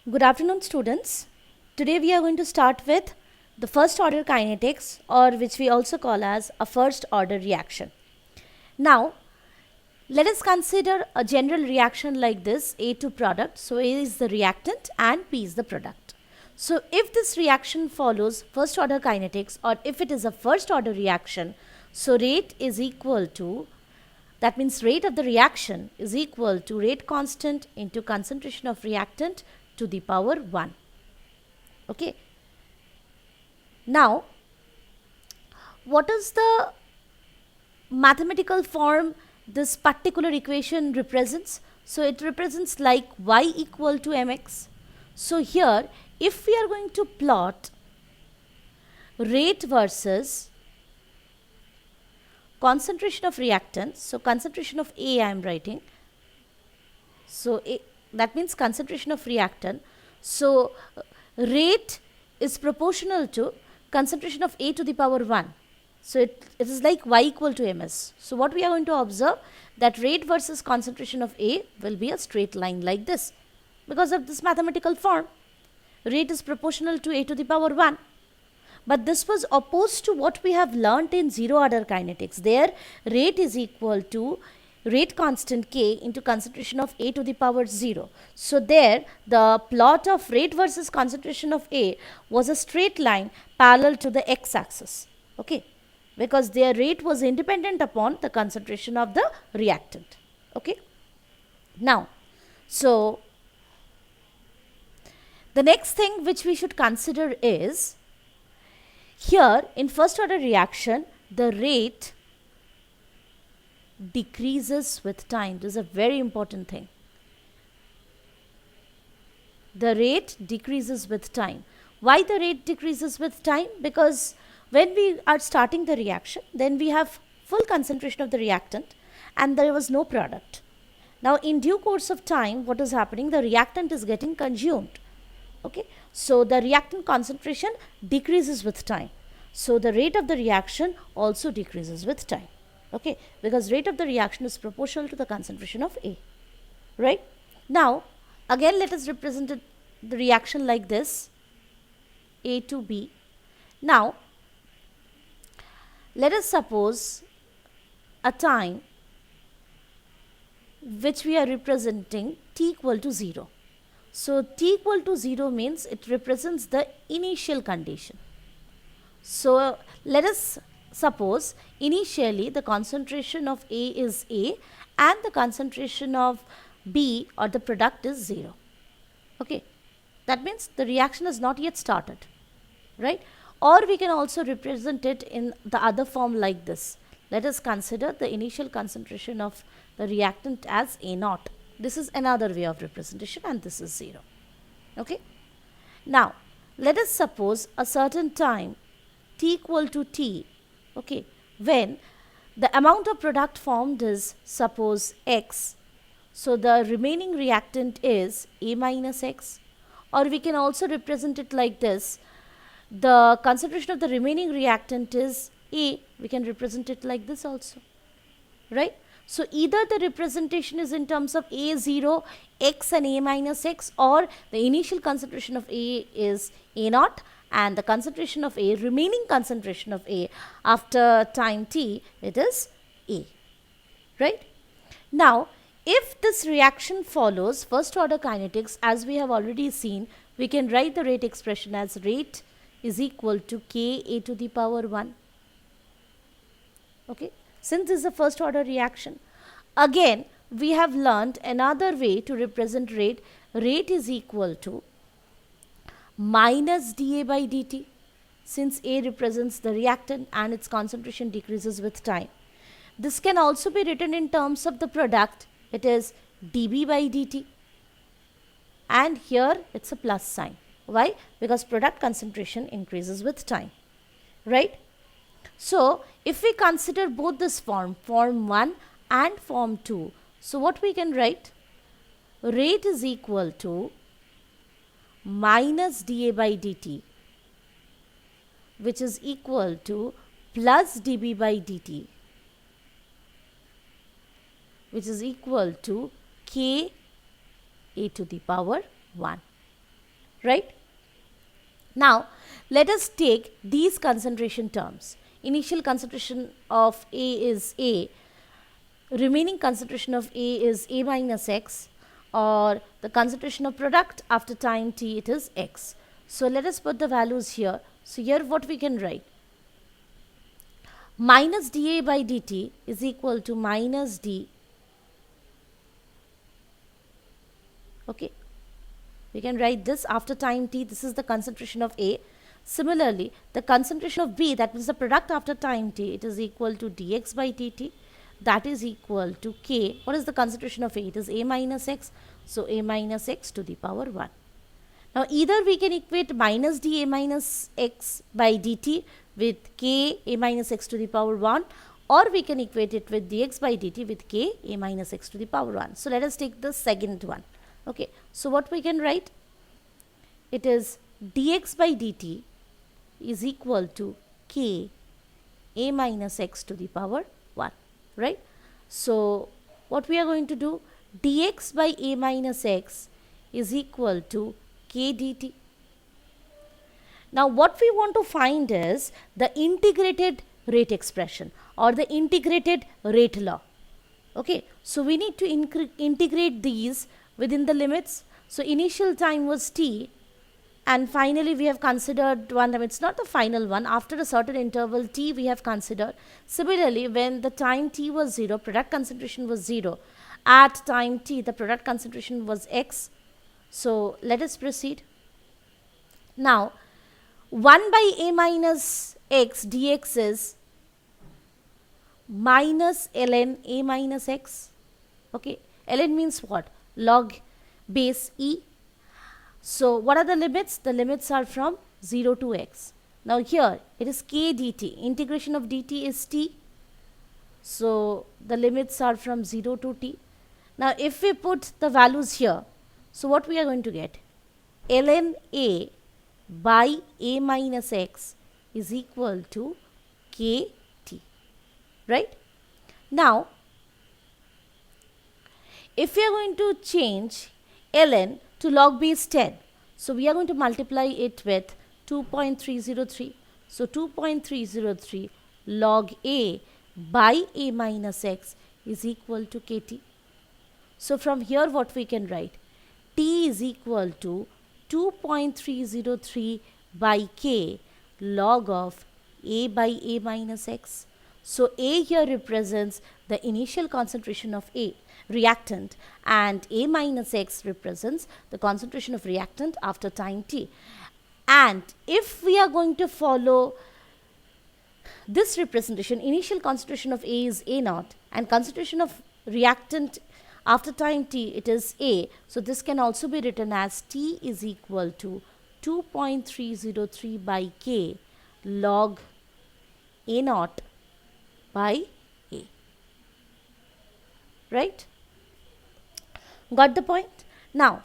Good afternoon, students. Today we are going to start with the first order kinetics, or which we also call as a first order reaction. Now, let us consider a general reaction like this: A2 product. So A is the reactant and P is the product. So if this reaction follows first order kinetics, or if it is a first order reaction, so rate is equal to, that means rate of the reaction is equal to rate constant into concentration of reactant to the power 1. Okay. Now, what is the mathematical form this particular equation represents? So it represents like y equal to mx. So here, if we are going to plot rate versus concentration of reactants, so concentration of A I am writing. So that means concentration of reactant. So rate is proportional to concentration of A to the power 1. So it is like y equal to ms. So what we are going to observe, that rate versus concentration of A will be a straight line like this. Because of this mathematical form, rate is proportional to A to the power 1. But this was opposed to what we have learnt in zero order kinetics. There, rate is equal to rate constant K into concentration of A to the power 0. So there, the plot of rate versus concentration of A was a straight line parallel to the x-axis. Okay, because their rate was independent upon the concentration of the reactant. Okay. Now, so the next thing which we should consider is, here in first order reaction, the rate decreases with time. This is a very important thing. The rate decreases with time. Why the rate decreases with time? Because when we are starting the reaction, then we have full concentration of the reactant and there was no product. Now in due course of time, what is happening? The reactant is getting consumed. Okay, so the reactant concentration decreases with time. So the rate of the reaction also decreases with time. Okay, because rate of the reaction is proportional to the concentration of A. Right? Now, again let us represent the reaction like this, A to B. Now, let us suppose a time which we are representing t equal to 0. So t equal to 0 means it represents the initial condition. So let us suppose initially the concentration of A is A and the concentration of B or the product is 0. Okay, that means the reaction has not yet started, right? Or we can also represent it in the other form like this. Let us consider the initial concentration of the reactant as A naught. This is another way of representation and this is 0. Okay. Now, let us suppose a certain time t equal to t, okay, when the amount of product formed is, suppose, x. So the remaining reactant is A minus x, or we can also represent it like this. The concentration of the remaining reactant is A. We can represent it like this also, right? So either the representation is in terms of A0, x and A minus x, or the initial concentration of A is A naught and the concentration of A, remaining concentration of A after time t, it is A, right? Now, if this reaction follows first order kinetics, as we have already seen, we can write the rate expression as rate is equal to K A to the power 1. Okay. Since this is a first order reaction, again we have learnt another way to represent rate. Rate is equal to minus dA by dt, since A represents the reactant and its concentration decreases with time. This can also be written in terms of the product. It is dB by dt, and here it's a plus sign. Why? Because product concentration increases with time, right? So if we consider both this form 1 and form 2, so what we can write? Rate is equal to minus dA by dt, which is equal to plus dB by dt, which is equal to k a to the power 1. right? Now, let us take these concentration terms. Initial concentration of A is A, remaining concentration of A is A minus X, or the concentration of product after time t, it is X. So, let us put the values here. So, here what we can write? Minus dA by dt is equal to minus d. Okay. We can write this after time t, this is the concentration of A. Similarly, the concentration of B, that means the product after time t, it is equal to dx by dt, that is equal to K. What is the concentration of A? It is A minus X. So, A minus X to the power 1. Now, either we can equate minus dA minus X by dt with K A minus X to the power 1, or we can equate it with dx by dt with K A minus X to the power 1. So, let us take the second one. Okay. So, what we can write? It is dx by dt is equal to K A minus X to the power 1, right? So, what we are going to do? Dx by A minus X is equal to K dt. Now, what we want to find is the integrated rate expression or the integrated rate law. Okay. So, we need to integrate these within the limits. So, initial time was t, and finally we have considered one time, it's not the final one, after a certain interval t we have considered. Similarly, when the time t was 0, product concentration was 0. At time t, the product concentration was x. So, let us proceed. Now, 1 by A minus X dx is minus ln A minus X. Okay. Ln means what? Log base E. So, what are the limits? The limits are from 0 to x. Now, here it is k dt. Integration of dt is t. So, the limits are from 0 to t. Now, if we put the values here, so what we are going to get? Ln A by A minus X is equal to kt, right? Now, if we are going to change ln to log base 10, so we are going to multiply it with 2.303. So, 2.303 log A by A minus X is equal to kt. So, from here what we can write? T is equal to 2.303 by K log of A by A minus X. So, A here represents the initial concentration of A reactant, and A minus X represents the concentration of reactant after time t. And if we are going to follow this representation, initial concentration of A is A naught and concentration of reactant after time t, it is A. So, this can also be written as T is equal to 2.303 by K log A naught by A, right? Got the point? Now,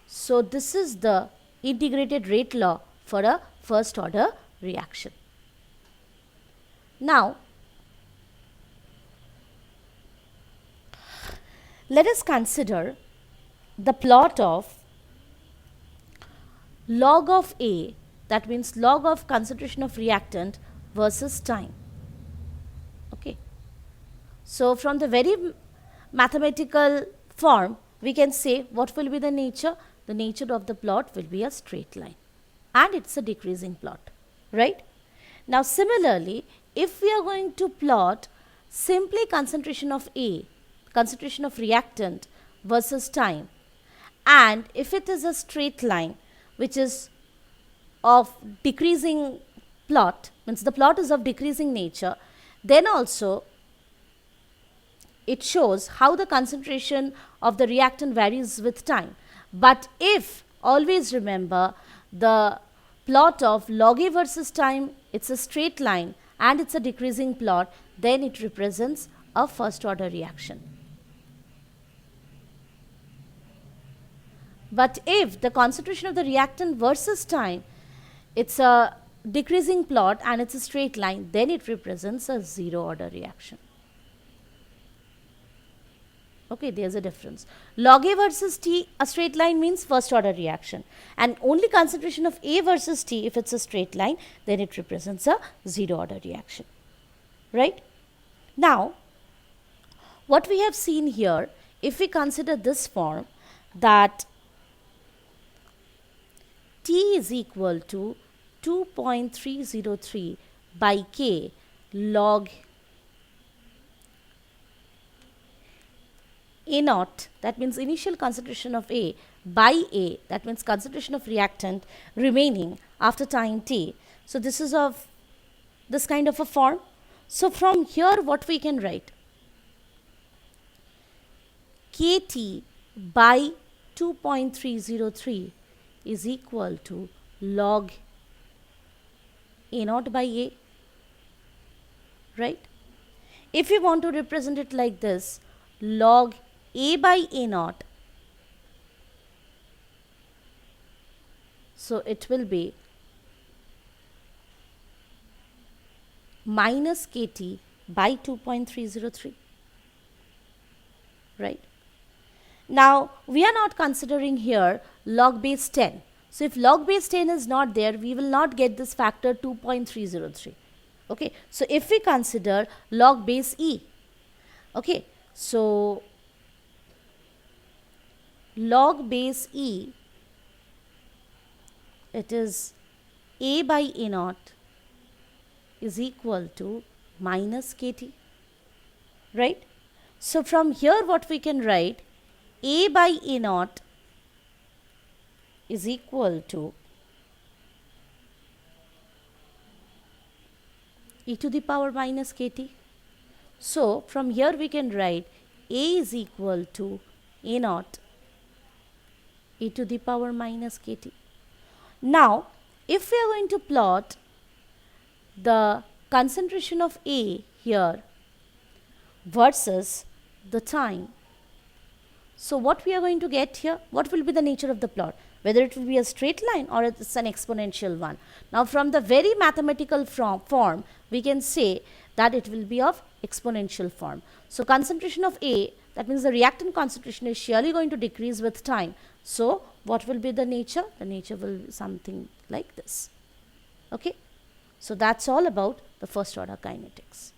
so this is the integrated rate law for a first order reaction. Now, let us consider the plot of log of A, that means log of concentration of reactant versus time. Okay. So, from the very mathematical form, we can say what will be the nature? The nature of the plot will be a straight line, and it is a decreasing plot, right? Now, similarly, if we are going to plot simply concentration of A, concentration of reactant versus time, and if it is a straight line which is of decreasing plot, means the plot is of decreasing nature, then also it shows how the concentration of the reactant varies with time. But if, always remember, the plot of log A versus time, it's a straight line and it's a decreasing plot, then it represents a first order reaction. But if the concentration of the reactant versus time, it's a decreasing plot and it's a straight line, then it represents a zero order reaction. Okay, there's a difference. Log A versus T, a straight line means first order reaction. And only concentration of A versus T, if it's a straight line, then it represents a zero order reaction. Right? Now, what we have seen here, if we consider this form, that T is equal to 2.303 by K log A naught, that means initial concentration of A, by A, that means concentration of reactant remaining after time T. So this is of this kind of a form. So from here what we can write? Kt by 2.303 is equal to log A naught by A, right? If we want to represent it like this, log A by A naught, so it will be minus Kt by 2.303, right? Now, we are not considering here log base 10. So, if log base 10 is not there, we will not get this factor 2.303. Okay. So, if we consider log base E, okay. So, log base E, it is A by A naught is equal to minus Kt, right? So, from here what we can write, A by A naught is equal to e to the power minus Kt. So, from here we can write A is equal to A naught e to the power minus Kt. Now, if we are going to plot the concentration of A here versus the time, so what we are going to get here, what will be the nature of the plot? Whether it will be a straight line or it's an exponential one. Now, from the very mathematical form, we can say that it will be of exponential form. So, concentration of A, that means the reactant concentration is surely going to decrease with time. So, what will be the nature? The nature will be something like this. Okay. So, that's all about the first order kinetics.